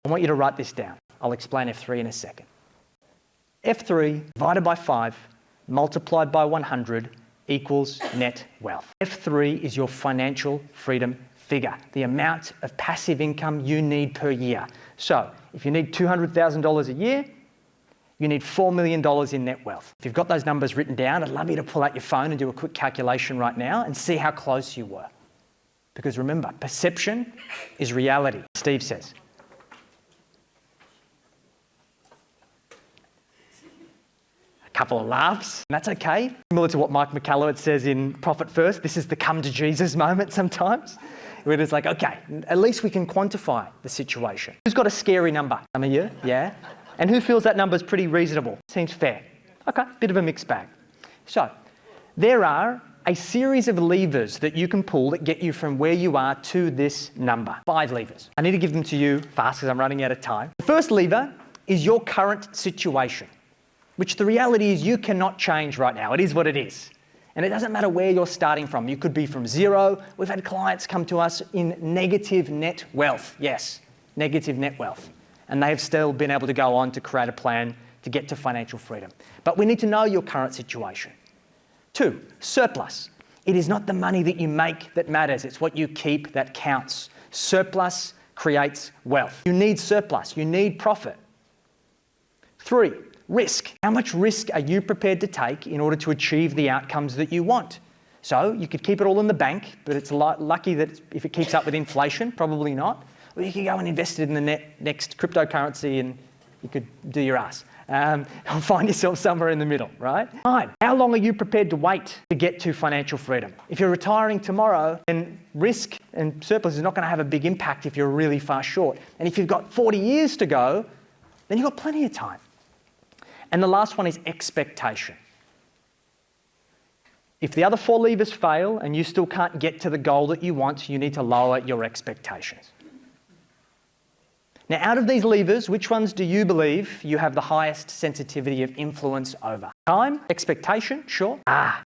I want you to write this down. I'll explain F3 in a second. F3 divided by 5 multiplied by 100 equals net wealth. F3 is your financial freedom figure, the amount of passive income you need per year. So if you need $200,000 a year, you need $4 million in net wealth. If you've got those numbers written down, I'd love you to pull out your phone and do a quick calculation right now and see how close you were. Because remember, perception is reality, Steve says. A couple of laughs, and that's okay. Similar to what Mike McCallowitz says in Profit First, this is the come to Jesus moment sometimes. Where it's like, okay, at least we can quantify the situation. Who's got a scary number? Some of you, yeah? And who feels that number's pretty reasonable? Seems fair. Okay, bit of a mixed bag. So, there are a series of levers that you can pull that get you from where you are to this number. 5 levers. I need to give them to you fast because I'm running out of time. The first lever is your current situation, which the reality is you cannot change right now. It is what it is. And it doesn't matter where you're starting from. You could be from zero. We've had clients come to us in negative net wealth. Yes, negative net wealth. And they've still been able to go on to create a plan to get to financial freedom. But we need to know your current situation. 2, surplus. It is not the money that you make that matters. It's what you keep that counts. Surplus creates wealth. You need surplus. You need profit. 3, risk. How much risk are you prepared to take in order to achieve the outcomes that you want? So you could keep it all in the bank, but it's lucky that if it keeps up with inflation, probably not. Or you could go and invest it in the next cryptocurrency and you could do your ass. And find yourself somewhere in the middle, right? 5, how long are you prepared to wait to get to financial freedom? If you're retiring tomorrow, then risk and surplus is not going to have a big impact if you're really far short. And if you've got 40 years to go, then you've got plenty of time. And the last one is expectation. If the other 4 levers fail and you still can't get to the goal that you want, you need to lower your expectations. Now, out of these levers, which ones do you believe you have the highest sensitivity of influence over? Time, expectation, sure.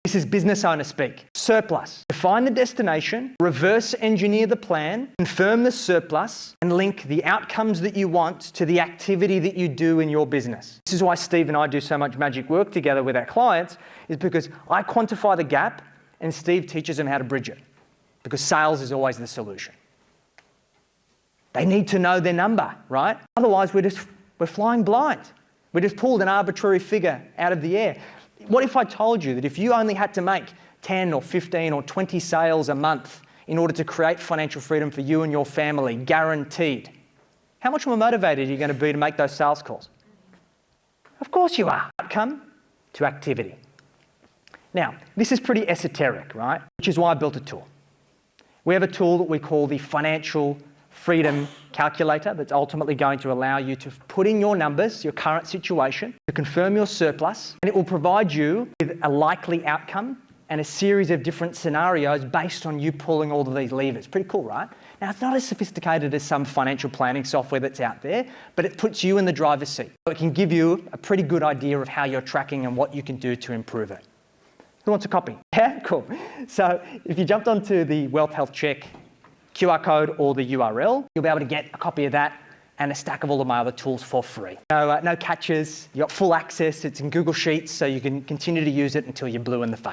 This is business owner speak. Surplus. Define the destination, reverse engineer the plan, confirm the surplus, and link the outcomes that you want to the activity that you do in your business. This is why Steve and I do so much magic work together with our clients, is because I quantify the gap and Steve teaches them how to bridge it. Because sales is always the solution. They need to know their number, right? Otherwise, we're flying blind. We just pulled an arbitrary figure out of the air. What if I told you that if you only had to make 10 or 15 or 20 sales a month in order to create financial freedom for you and your family, guaranteed, how much more motivated are you going to be to make those sales calls? Of course you are. Outcome to activity. Now, this is pretty esoteric, right? Which is why I built a tool. We have a tool that we call the Financial Freedom Calculator that's ultimately going to allow you to put in your numbers, your current situation, to confirm your surplus, and it will provide you with a likely outcome and a series of different scenarios based on you pulling all of these levers. Pretty cool, right? Now, it's not as sophisticated as some financial planning software that's out there, but it puts you in the driver's seat. So it can give you a pretty good idea of how you're tracking and what you can do to improve it. Who wants a copy? Yeah, cool. So if you jumped onto the Wealth Health Check QR code or the URL, you'll be able to get a copy of that and a stack of all of my other tools for free. No catches, you've got full access, it's in Google Sheets, so you can continue to use it until you're blue in the face.